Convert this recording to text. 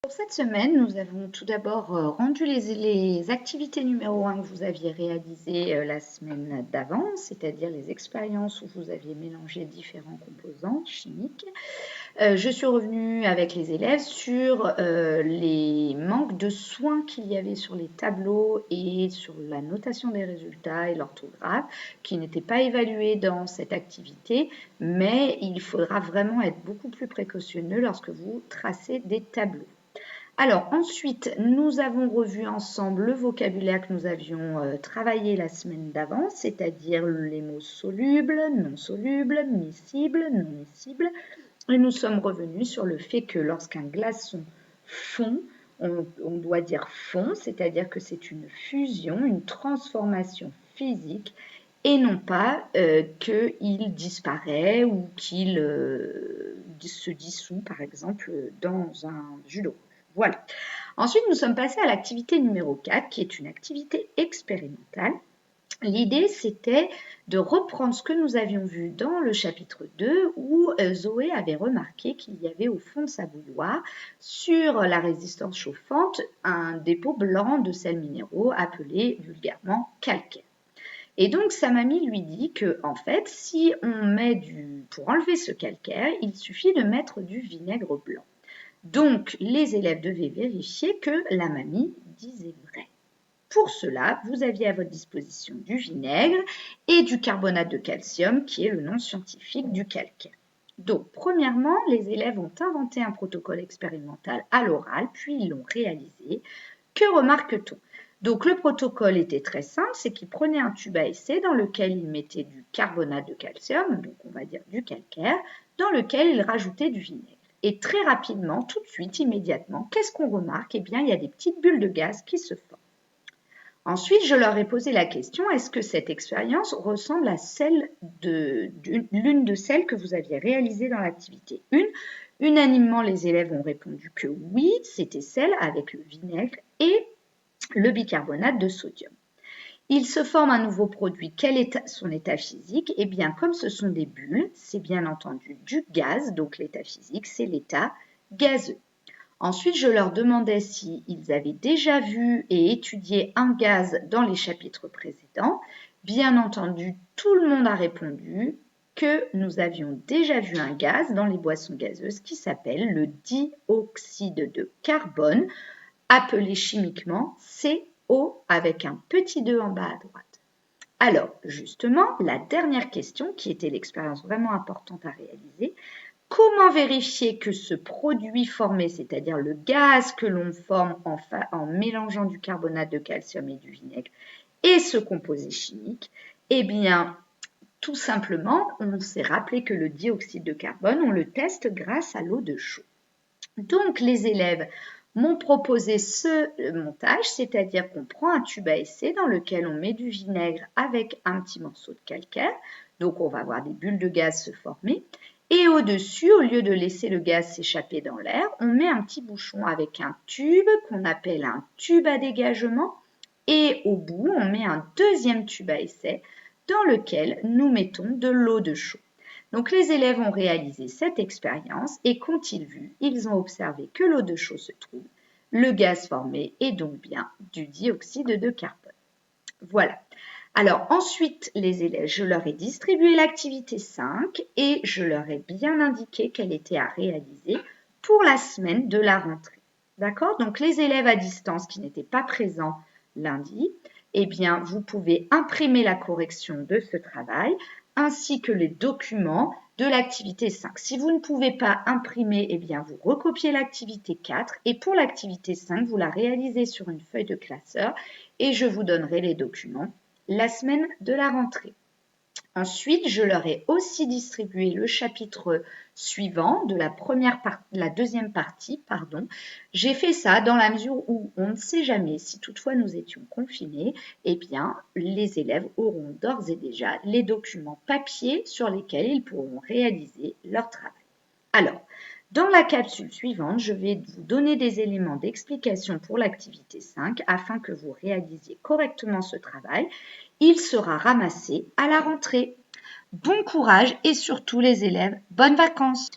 Pour cette semaine, nous avons tout d'abord rendu les activités numéro 1 que vous aviez réalisées la semaine d'avant, c'est-à-dire les expériences où vous aviez mélangé différents composants chimiques. Je suis revenue avec les élèves sur les manques de soins qu'il y avait sur les tableaux et sur la notation des résultats et l'orthographe, qui n'étaient pas évalués dans cette activité, mais il faudra vraiment être beaucoup plus précautionneux lorsque vous tracez des tableaux. Alors ensuite, nous avons revu ensemble le vocabulaire que nous avions travaillé la semaine d'avant, c'est-à-dire les mots solubles, non solubles, miscibles, non miscibles. Et nous sommes revenus sur le fait que lorsqu'un glaçon fond, on doit dire fond, c'est-à-dire que c'est une fusion, une transformation physique, et non pas qu'il disparaît ou qu'il se dissout, par exemple, dans un jus d'eau. Voilà. Ensuite, nous sommes passés à l'activité numéro 4, qui est une activité expérimentale. L'idée, c'était de reprendre ce que nous avions vu dans le chapitre 2 où Zoé avait remarqué qu'il y avait au fond de sa bouilloire, sur la résistance chauffante, un dépôt blanc de sels minéraux appelé vulgairement calcaire. Et donc, sa mamie lui dit que, en fait, si on met pour enlever ce calcaire, il suffit de mettre du vinaigre blanc. Donc, les élèves devaient vérifier que la mamie disait vrai. Pour cela, vous aviez à votre disposition du vinaigre et du carbonate de calcium, qui est le nom scientifique du calcaire. Donc, premièrement, les élèves ont inventé un protocole expérimental à l'oral, puis ils l'ont réalisé. Que remarque-t-on? Donc, le protocole était très simple, c'est qu'ils prenaient un tube à essai dans lequel ils mettaient du carbonate de calcium, donc on va dire du calcaire, dans lequel ils rajoutaient du vinaigre. Et très rapidement, tout de suite, immédiatement, qu'est-ce qu'on remarque? Eh bien, il y a des petites bulles de gaz qui se forment. Ensuite, je leur ai posé la question, est-ce que cette expérience ressemble à celle l'une de celles que vous aviez réalisées dans l'activité 1? Unanimement, les élèves ont répondu que oui, c'était celle avec le vinaigre et le bicarbonate de sodium. Il se forme un nouveau produit. Quel est son état physique? Eh bien, comme ce sont des bulles, c'est bien entendu du gaz, donc l'état physique, c'est l'état gazeux. Ensuite, je leur demandais s'ils avaient déjà vu et étudié un gaz dans les chapitres précédents. Bien entendu, tout le monde a répondu que nous avions déjà vu un gaz dans les boissons gazeuses qui s'appelle le dioxyde de carbone, appelé chimiquement CO avec un petit 2 en bas à droite. Alors, justement, la dernière question, qui était l'expérience vraiment importante à réaliser, comment vérifier que ce produit formé, c'est-à-dire le gaz que l'on forme en mélangeant du carbonate de calcium et du vinaigre, est ce composé chimique? Eh bien, tout simplement, on s'est rappelé que le dioxyde de carbone, on le teste grâce à l'eau de chaux. Donc, les élèves m'ont proposé ce montage, c'est-à-dire qu'on prend un tube à essai dans lequel on met du vinaigre avec un petit morceau de calcaire. Donc, on va voir des bulles de gaz se former. Et au-dessus, au lieu de laisser le gaz s'échapper dans l'air, on met un petit bouchon avec un tube qu'on appelle un tube à dégagement. Et au bout, on met un deuxième tube à essai dans lequel nous mettons de l'eau de chaux. Donc les élèves ont réalisé cette expérience et qu'ont-ils vu? Ils ont observé que l'eau de chaux se trouve, le gaz formé est donc bien du dioxyde de carbone. Voilà. Alors ensuite, les élèves, je leur ai distribué l'activité 5 et je leur ai bien indiqué qu'elle était à réaliser pour la semaine de la rentrée. D'accord? Donc les élèves à distance qui n'étaient pas présents lundi, eh bien vous pouvez imprimer la correction de ce travail ainsi que les documents de l'activité 5. Si vous ne pouvez pas imprimer, eh bien vous recopiez l'activité 4 et pour l'activité 5, vous la réalisez sur une feuille de classeur et je vous donnerai les documents la semaine de la rentrée. Ensuite, je leur ai aussi distribué le chapitre suivant de la deuxième partie. J'ai fait ça dans la mesure où on ne sait jamais si toutefois nous étions confinés, eh bien, les élèves auront d'ores et déjà les documents papier sur lesquels ils pourront réaliser leur travail. Alors, dans la capsule suivante, je vais vous donner des éléments d'explication pour l'activité 5 afin que vous réalisiez correctement ce travail. Il sera ramassé à la rentrée. Bon courage et surtout les élèves, bonnes vacances!